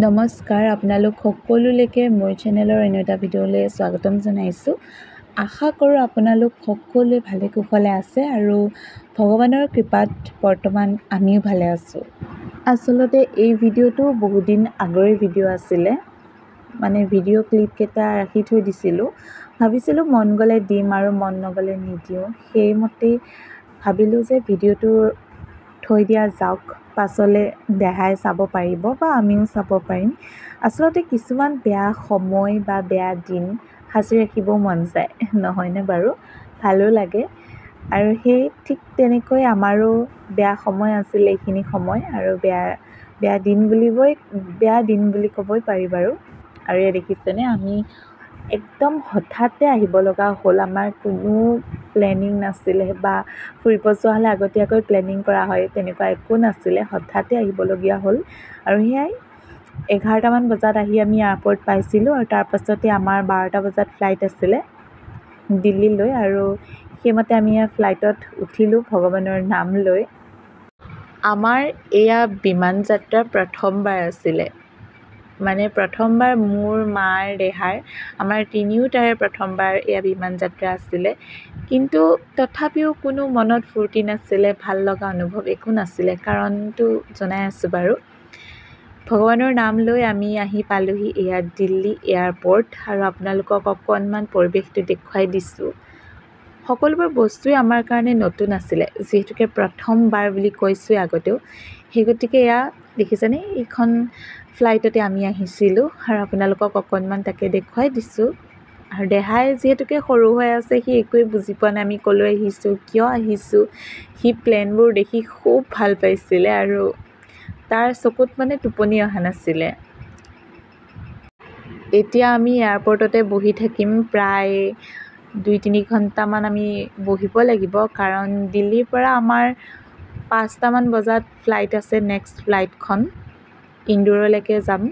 নমস্কাৰ, আপোনালোক সকলোলৈকে মোৰ চেনেলৰ অন্য এটা ভিডিঅ'লৈ স্বাগতম জনাইছোঁ। আশা কৰোঁ আপোনালোক সকলোৱে ভালে কুশলে আছে আৰু ভগৱানৰ কৃপাত বৰ্তমান আমিও ভালে আছোঁ। আচলতে এই ভিডিঅ'টো বহুদিন আগৰে ভিডিঅ' আছিলে, মানে ভিডিঅ' ক্লিপকেইটা ৰাখি থৈ দিছিলোঁ। ভাবিছিলোঁ মন গ'লে দিম আৰু মন নগ'লে নিদিওঁ। সেইমতেই ভাবিলোঁ যে ভিডিঅ'টো থৈ দিয়া যাওক, পাছলৈ দেহাই চাব পাৰিব বা আমিও চাব পাৰিম। আচলতে কিছুমান বেয়া সময় বা বেয়া দিন সাঁচি ৰাখিব মন যায়, নহয়নে বাৰু? ভালো লাগে। আৰু সেই ঠিক তেনেকৈ আমাৰো বেয়া সময় আছিলে এইখিনি সময়, আৰু বেয়া দিন বুলি ক'বই পাৰি বাৰু। আৰু এই দেখিছেনে, আমি একদম হঠাতে আহিব লগা হ'ল। আমাৰ কোনো প্লেনিং নাছিলে বা ফুৰিব যোৱা হ'লে আগতীয়াকৈ প্লেনিং কৰা হয়, তেনেকুৱা একো নাছিলে। হঠাতে আহিবলগীয়া হ'ল আৰু সেয়াই 11টামান বজাত আহি আমি এয়াৰপৰ্ট পাইছিলোঁ। আৰু তাৰপাছতে আমাৰ 12টা বজাত ফ্লাইট আছিলে দিল্লীলৈ, আৰু সেইমতে আমি ফ্লাইটত উঠিলোঁ ভগৱানৰ নাম লৈ। আমাৰ এয়া বিমান যাত্ৰা প্ৰথমবাৰ আছিলে, মানে প্ৰথমবাৰ মোৰ, মাৰ, দেহাৰ, আমাৰ তিনিওটাৰে প্ৰথমবাৰ এয়া বিমান যাত্ৰা আছিলে। কিন্তু তথাপিও কোনো মনত ফূৰ্তি নাছিলে, ভাল লগা অনুভৱ একো নাছিলে। কাৰণটো জনাই আছোঁ বাৰু। ভগৱানৰ নাম লৈ আমি আহি পালোহি এয়া দিল্লী এয়াৰপৰ্ট, আৰু আপোনালোকক অকণমান পৰিৱেশটো দেখুৱাই দিছোঁ। সকলোবোৰ বস্তুৱে আমাৰ কাৰণে নতুন আছিলে, যিহেতুকে প্ৰথমবাৰ বুলি কৈছোঁৱে আগতেও। সেই গতিকে এয়া দেখিছেনে, এইখন ফ্লাইটতে আমি আহিছিলোঁ আৰু আপোনালোকক অকণমান তাকে দেখুৱাই দিছোঁ। আৰু দেহাই যিহেতুকে সৰু হৈ আছে, সি একোৱেই বুজি পোৱা নাই আমি ক'লৈ আহিছোঁ, কিয় আহিছোঁ। সি প্লেনবোৰ দেখি খুব ভাল পাইছিলে আৰু তাৰ চকুত মানে টোপনি অহা নাছিলে। এতিয়া আমি এয়াৰপৰ্টতে বহি থাকিম, প্ৰায় 2-3 ঘণ্টামান আমি বহিব লাগিব, কাৰণ দিল্লীৰ পৰা আমাৰ 5টামান বজাত ফ্লাইট আছে। নেক্সট ফ্লাইটখন ইন্দোৰলৈকে যাম,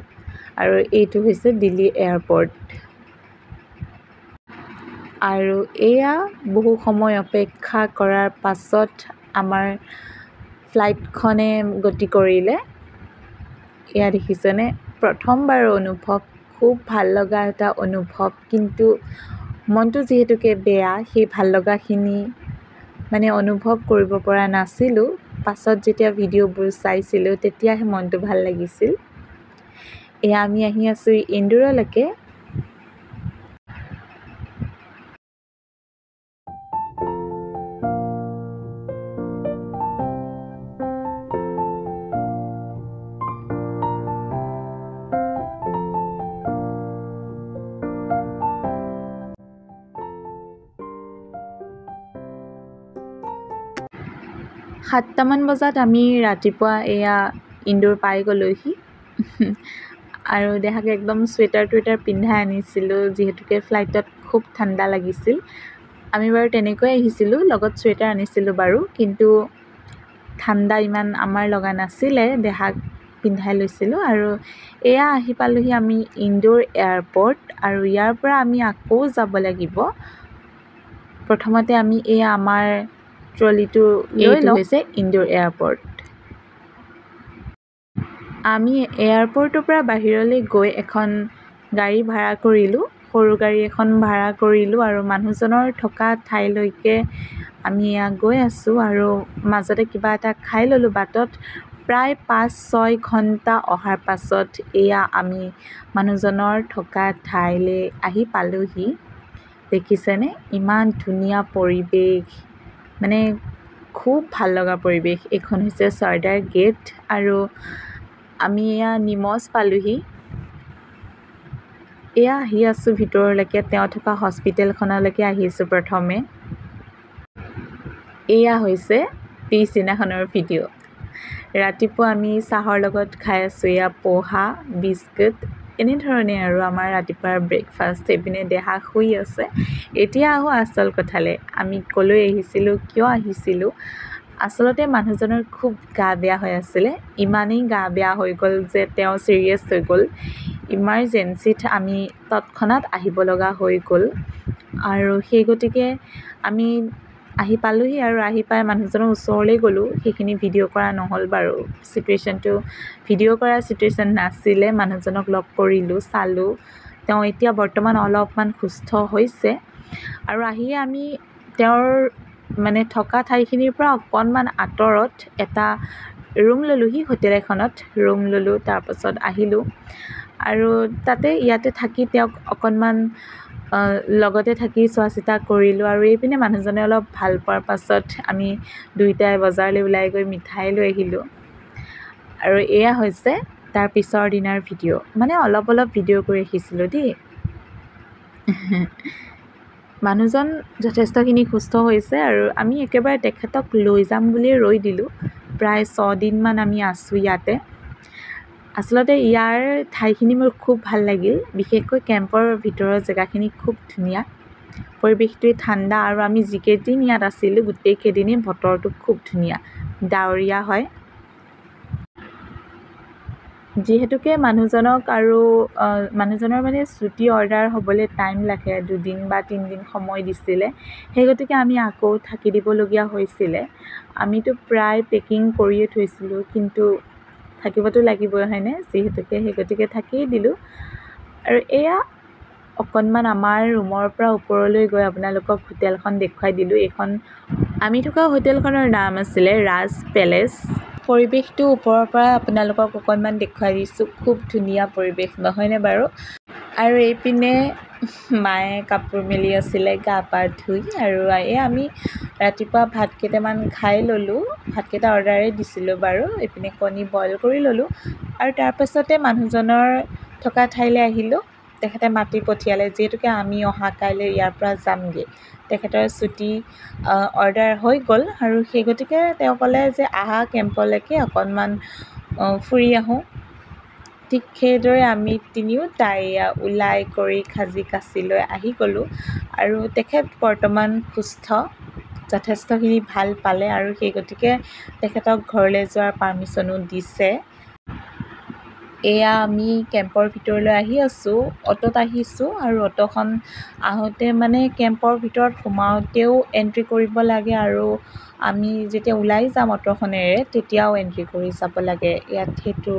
আৰু এইটো হৈছে দিল্লী এয়াৰপৰ্ট। আৰু এয়া বহু সময় অপেক্ষা কৰাৰ পাছত আমাৰ ফ্লাইটখনে গতি কৰিলে। এয়া দেখিছেনে, প্ৰথমবাৰৰ অনুভৱ, খুব ভাল লগা এটা অনুভৱ। কিন্তু মনটো যিহেতুকে বেয়া, সেই ভাল লগাখিনি মানে অনুভৱ কৰিব পৰা নাছিলোঁ। পাছত যেতিয়া ভিডিঅ'বোৰ চাইছিলোঁ, তেতিয়াহে মনটো ভাল লাগিছিল। এয়া আমি আহি আছোঁ ইন্দোৰলৈকে। সাতটামান বজাত আমি ৰাতিপুৱা এয়া ইন্দোৰ পাই গ'লোহি। আৰু দেহাক একদম চুৱেটাৰ টুৱেটাৰ পিন্ধাই আনিছিলোঁ, যিহেতুকে ফ্লাইটত খুব ঠাণ্ডা লাগিছিল। আমি বাৰু তেনেকৈ আহিছিলোঁ, লগত চুৱেটাৰ আনিছিলোঁ বাৰু, কিন্তু ঠাণ্ডা ইমান আমাৰ লগা নাছিলে, দেহাক পিন্ধাই লৈছিলোঁ। আৰু এয়া আহি পালোহি আমি ইন্দোৰ এয়াৰপৰ্ট, আৰু ইয়াৰ পৰা আমি আকৌ যাব লাগিব। প্ৰথমতে আমি এয়া আমাৰ ট্ৰলিটো লৈ লওঁ। হৈছে ইন্দোৰ এয়াৰপৰ্ট। আমি এয়াৰপৰ্টৰ পৰা বাহিৰলৈ গৈ এখন গাড়ী ভাড়া কৰিলোঁ, সৰু গাড়ী এখন ভাড়া কৰিলোঁ, আৰু মানুহজনৰ থকা ঠাইলৈকে আমি এয়া গৈ আছোঁ। আৰু মাজতে কিবা এটা খাই ল'লোঁ বাটত। প্ৰায় 5-6 ঘণ্টা অহাৰ পাছত এয়া আমি মানুহজনৰ থকা ঠাইলৈ আহি পালোহি। দেখিছেনে, ইমান ধুনীয়া পৰিৱেশ, মানে খুব ভাল লগা পৰিৱেশ। এইখন হৈছে চৰ্দাৰ গেট, আৰু আমি এয়া নিমচ পালোহি। এয়া আহি আছোঁ ভিতৰলৈকে, তেওঁ থকা হস্পিটেলখনলৈকে আহিছোঁ প্ৰথমে। এয়া হৈছে পিছদিনাখনৰ ভিডিঅ'। ৰাতিপুৱা আমি চাহৰ লগত খাই আছোঁ এয়া পোহা, বিস্কুট, এনেধৰণে আৰু আমাৰ ৰাতিপুৱাৰ ব্ৰেকফাষ্ট। এইপিনে দেহা শুই আছে। এতিয়া আহোঁ আচল কথালৈ, আমি ক'লৈ আহিছিলোঁ, কিয় আহিছিলোঁ। আচলতে মানুহজনৰ খুব গা বেয়া হৈ আছিলে। ইমানেই গা বেয়া হৈ গ'ল যে তেওঁ ছিৰিয়াছ হৈ গ'ল। ইমাৰ্জেঞ্চিত আমি তৎক্ষণাত আহিব লগা হৈ গ'ল। আৰু সেই গতিকে আমি আহি পালোহি আৰু আহি পাই মানুহজনৰ ওচৰলৈ গ'লোঁ। সেইখিনি ভিডিঅ' কৰা নহ'ল বাৰু, চিটুৱেশ্যনটো ভিডিঅ' কৰা চিটুৱেশ্যন নাছিলে। মানুহজনক লগ কৰিলোঁ, চালোঁ। তেওঁ এতিয়া বৰ্তমান অলপমান সুস্থ হৈছে। আৰু আহিয়ে আমি তেওঁৰ মানে থকা ঠাইখিনিৰ পৰা অকণমান আঁতৰত এটা ৰুম ল'লোঁহি, হোটেল এখনত ৰুম ল'লোঁ। তাৰপাছত আহিলোঁ আৰু ইয়াতে থাকি তেওঁক অকণমান লগতে থাকি চোৱা চিতা কৰিলোঁ। আৰু এইপিনে মানুহজনে অলপ ভাল পোৱাৰ পাছত আমি দুয়োটাই বজাৰলৈ ওলাই গৈ মিঠাই লৈ আহিলোঁ। আৰু এয়া হৈছে তাৰ পিছৰ দিনাৰ ভিডিঅ', মানে অলপ ভিডিঅ' কৰি ৰাখিছিলোঁ দেই। মানুহজন যথেষ্টখিনি সুস্থ হৈছে আৰু আমি একেবাৰে তেখেতক লৈ যাম বুলিয়ে ৰৈ দিলোঁ। প্ৰায় 6 দিনমান আমি আছোঁ ইয়াতে। আচলতে ইয়াৰ ঠাইখিনি মোৰ খুব ভাল লাগিল, বিশেষকৈ কেম্পৰ ভিতৰৰ জেগাখিনি খুব ধুনীয়া, পৰিৱেশটোৱে ঠাণ্ডা। আৰু আমি যিকেইদিন ইয়াত আছিলোঁ গোটেইকেইদিনেই বতৰটো খুব ধুনীয়া, ডাৱৰীয়া হয়। যিহেতুকে মানুহজনৰ মানে ছুটি অৰ্ডাৰ হ'বলৈ টাইম লাগে, 2 দিন বা 3 দিন সময় দিছিলে। সেই গতিকে আমি আকৌ থাকি দিবলগীয়া হৈছিলে। আমিতো প্ৰায় পেকিং কৰিয়ে থৈছিলোঁ, কিন্তু থাকিবতো লাগিবই হয়নে, যিহেতুকে সেই গতিকে থাকিয়ে দিলোঁ। আৰু এয়া অকণমান আমাৰ ৰুমৰ পৰা ওপৰলৈ গৈ আপোনালোকক হোটেলখন দেখুৱাই দিলোঁ। এইখন আমি থকা হোটেলখনৰ নাম আছিলে ৰাজ পেলেচ। পৰিৱেশটো ওপৰৰ পৰা আপোনালোকক অকণমান দেখুৱাই দিছোঁ। খুব ধুনীয়া পৰিৱেশ নহয়নে বাৰু। আৰু এইপিনে মায়ে কাপোৰ মেলি আছিলে গা পা ধুই। আৰু আমি ৰাতিপুৱা ভাত কেইটামান খাই ল'লোঁ। ভাতকেইটা অৰ্ডাৰেই দিছিলোঁ বাৰু। এইপিনে কণী বইল কৰি ল'লোঁ আৰু তাৰপাছতে মানুহজনৰ থকা ঠাইলৈ আহিলোঁ। তেখেতে মাতি পঠিয়ালে, যিহেতুকে আমি অহা কাইলৈ ইয়াৰ পৰা যামগৈ। তেখেতৰ ছুটি অৰ্ডাৰ হৈ গ'ল আৰু সেই গতিকে তেওঁ ক'লে যে আহা কেম্পলৈকে অকণমান ফুৰি আহোঁ। ঠিক সেইদৰে আমি তিনিওটাই ওলাই কৰি সাজি কাচি লৈ আহি গ'লোঁ। আৰু তেখেত বৰ্তমান সুস্থ, যথেষ্টখিনি ভাল পালে আৰু সেই গতিকে তেখেতক ঘৰলৈ যোৱাৰ পাৰ্মিশ্যনো দিছে। এয়া আমি কেম্পৰ ভিতৰলৈ আহি আছোঁ, অ'টোত আহিছোঁ। আৰু অ'টোখন আহোঁতে মানে কেম্পৰ ভিতৰত সোমাওঁতেও এণ্ট্ৰি কৰিব লাগে আৰু আমি যেতিয়া ওলাই যাম অ'টোখনেৰে তেতিয়াও এণ্ট্ৰি কৰি যাব লাগে। ইয়াত সেইটো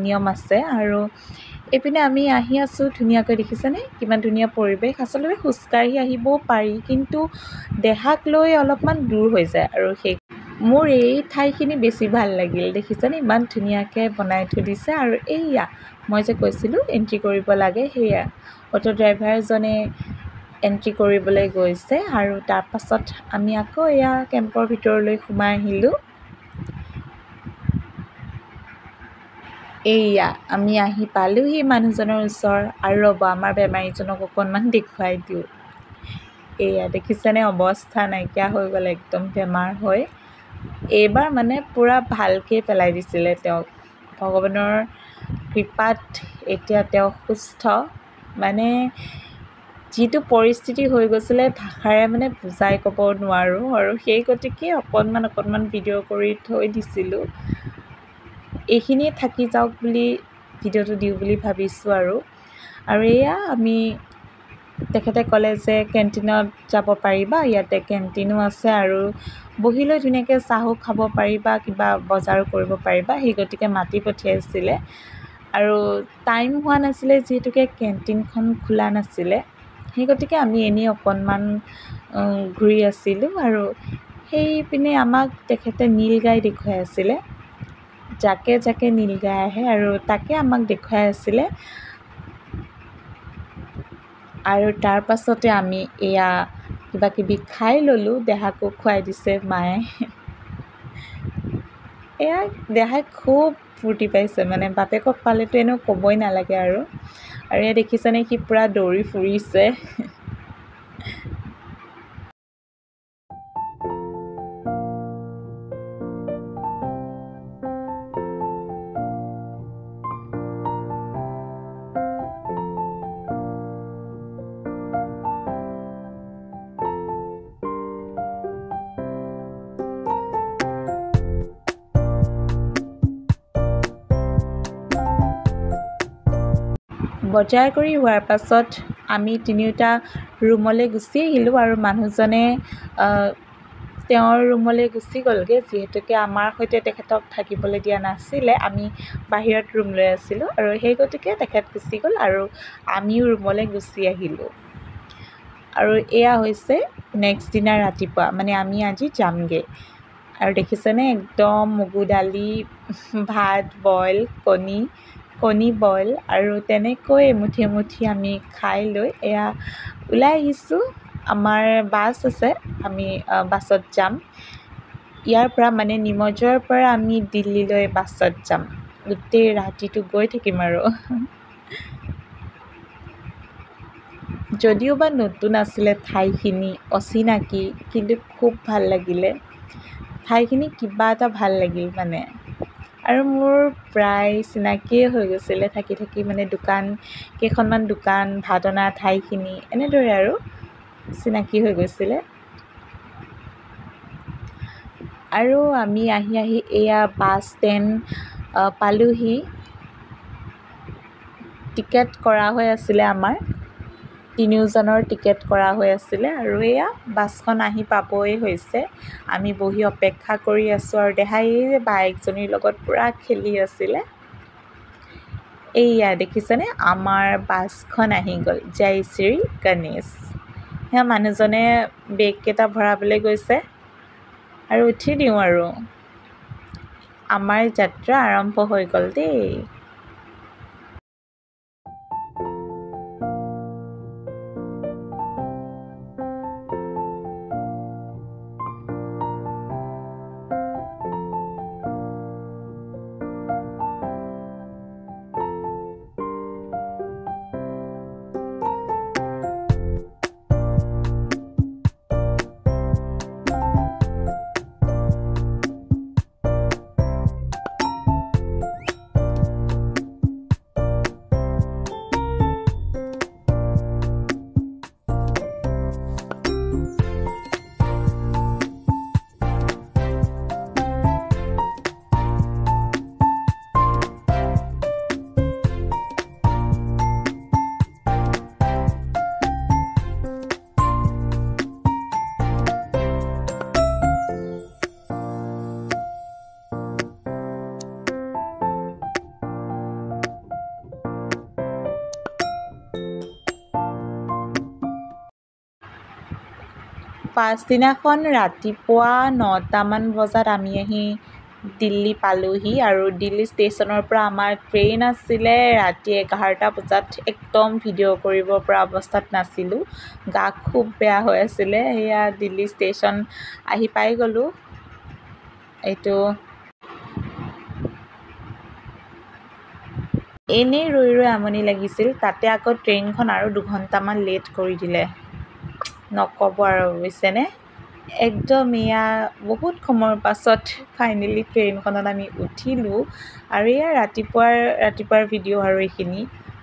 নিয়ম আছে। আৰু এইপিনে আমি আহি আছোঁ, ধুনীয়াকৈ দেখিছেনে কিমান ধুনীয়া পৰিৱেশ। আচলতে খোজকাঢ়ি আহিবও পাৰি, কিন্তু দেহাক লৈ অলপমান দূৰ হৈ যায়। আৰু মোৰ এই ঠাইখিনি বেছি ভাল লাগিল, দেখিছেনে ইমান ধুনীয়াকৈ বনাই থৈ দিছে। আৰু এইয়া মই যে কৈছিলোঁ এণ্ট্ৰি কৰিব লাগে, সেয়া অ'টো ড্ৰাইভাৰজনে এণ্ট্ৰি কৰিবলৈ গৈছে। আৰু তাৰপাছত আমি আকৌ এয়া কেম্পৰ ভিতৰলৈ সোমাই আহিলোঁ। এইয়া আমি আহি পালোঁহি মানুহজনৰ ওচৰ। আৰু ৰ'ব আমাৰ বেমাৰীজনক অকণমান দেখুৱাই দিওঁ। এইয়া দেখিছেনে অৱস্থা নাইকিয়া হৈ গ'ল একদম বেমাৰ হৈ। এইবাৰ মানে পূৰা ভালকৈ পেলাই দিছিলে তেওঁক। ভগৱানৰ কৃপাত এতিয়া তেওঁ সুস্থ। মানে যিটো পৰিস্থিতি হৈ গৈছিলে ভাষাৰে মানে বুজাই ক'ব নোৱাৰোঁ। আৰু সেই গতিকে অকণমান ভিডিঅ' কৰি থৈ দিছিলোঁ। এইখিনিয়ে থাকি যাওক বুলি ভিডিঅ'টো দিওঁ বুলি ভাবিছোঁ। আৰু এয়া আমি তেখেতে ক'লে যে কেণ্টিনত যাব পাৰিবা, ইয়াতে কেণ্টিনো আছে আৰু বহি লৈ ধুনীয়াকৈ চাহো খাব পাৰিবা, কিবা বজাৰো কৰিব পাৰিবা। সেই গতিকে মাতি পঠিয়াইছিলে। আৰু টাইম হোৱা নাছিলে যিহেতুকে কেণ্টিনখন খোলা নাছিলে। সেই গতিকে আমি এনেই অকণমান ঘূৰি আছিলোঁ। আৰু সেইপিনে আমাক তেখেতে নীল গাই দেখুৱাই আছিলে, জাকে জাকে নীল গাই আহে আৰু তাকে আমাক দেখুৱাই আছিলে। আৰু তাৰপাছতে আমি এয়া কিবাকিবি খাই ল'লোঁ, দেহাকো খুৱাই দিছে মায়ে। এয়া দেহাই খুব ফূৰ্তি পাইছে, মানে বাপেকক পালেতো এনেও ক'বই নালাগে। আৰু এয়া দেখিছেনে সি পূৰা দৌৰি ফুৰিছে। বজাৰ কৰি হোৱাৰ পাছত আমি তিনিওটা ৰুমলৈ গুচি আহিলোঁ আৰু মানুহজনে তেওঁৰ ৰুমলৈ গুচি গ'লগৈ, যিহেতুকে আমাৰ সৈতে তেখেতক থাকিবলৈ দিয়া নাছিলে। আমি বাহিৰত ৰুম লৈ আছিলোঁ আৰু সেই গতিকে তেখেত গুচি গ'ল আৰু আমিও ৰুমলৈ গুচি আহিলোঁ। আৰু এয়া হৈছে নেক্সট দিনা ৰাতিপুৱা, মানে আমি আজি যামগৈ। আৰু দেখিছেনে, একদম মগু দালি, ভাত বইল, কণী বইল আৰু তেনেকৈ এমুঠি এমুঠি আমি খাই লৈ এয়া ওলাই আহিছোঁ। আমাৰ বাছ আছে, আমি বাছত যাম। ইয়াৰ পৰা মানে নিমজৰ পৰা আমি দিল্লীলৈ বাছত যাম। গোটেই ৰাতিটো গৈ থাকিম আৰু যদিও বা নতুন আছিলে ঠাইখিনি, অচিনাকি, কিন্তু খুব ভাল লাগিলে ঠাইখিনি, কিবা এটা ভাল লাগিল মানে। আৰু মোৰ প্ৰায় চিনাকিয়ে হৈ গৈছিলে থাকি থাকি, মানে কেইখনমান দোকান, ভাত অনা ঠাইখিনি, এনেদৰে আৰু চিনাকি হৈ গৈছিলে। আৰু আমি আহি আহি এয়া বাছ ষ্টেণ্ড পালোহি। টিকেট কৰা হৈ আছিলে, আমাৰ তিনিওজনৰ টিকেট কৰা হৈ আছিলে আৰু এয়া বাছখন আহি পাবই হৈছে। আমি বহি অপেক্ষা কৰি আছোঁ আৰু দেহাই বাইকজনীৰ লগত পূৰা খেলি আছিলে। এইয়া দেখিছেনে, আমাৰ বাছখন আহি গ'ল, জয় শ্ৰী গণেশ। সেয়া মানুহজনে বেগকেইটা ভৰাবলৈ গৈছে আৰু উঠি দিওঁ আৰু আমাৰ যাত্ৰা আৰম্ভ হৈ গ'ল দেই। পাছদিনাখন ৰাতিপুৱা 9টামান বজাত আমি আহি দিল্লী পালোহি আৰু দিল্লী ষ্টেচনৰ পৰা আমাৰ ট্ৰেইন আছিলে ৰাতি 11টা বজাত। একদম ভিডিঅ' কৰিব পৰা অৱস্থাত নাছিলোঁ, গা খুব বেয়া হৈ আছিলে। সেয়া দিল্লী ষ্টেচন আহি পাই গ'লোঁ। এইটো এনেই ৰৈ ৰৈ আমনি লাগিছিল, তাতে আকৌ ট্ৰেইনখন আৰু 2ঘণ্টামান লেট কৰি দিলে, নক'ব আৰু বুজিছেনে। একদম এয়া বহুত সময়ৰ পাছত ফাইনেলি ট্ৰেইনখনত আমি উঠিলোঁ। আৰু এয়া ৰাতিপুৱাৰ ভিডিঅ' আৰু এইখিনি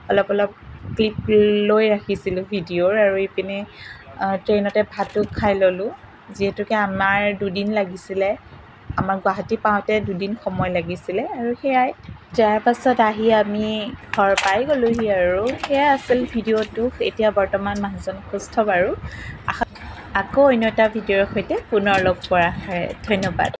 অলপ ক্লিপ লৈ ৰাখিছিলোঁ ভিডিঅ'ৰ। আৰু ইপিনে ট্ৰেইনতে ভাতো খাই ল'লোঁ, যিহেতুকে আমাৰ 2 দিন লাগিছিলে, আমাৰ গুৱাহাটী পাওঁতে 2 দিন সময় লাগিছিলে। আৰু সেয়াই যাৰ পাছত আহি আমি ঘৰ পাই গ'লোহি আৰু সেয়াই আছিল ভিডিঅ'টো। এতিয়া বৰ্তমান মানুহজন সুস্থ বাৰু। আকৌ অন্য এটা ভিডিঅ'ৰ সৈতে পুনৰ লগ পোৱাৰ আশাৰে ধন্যবাদ।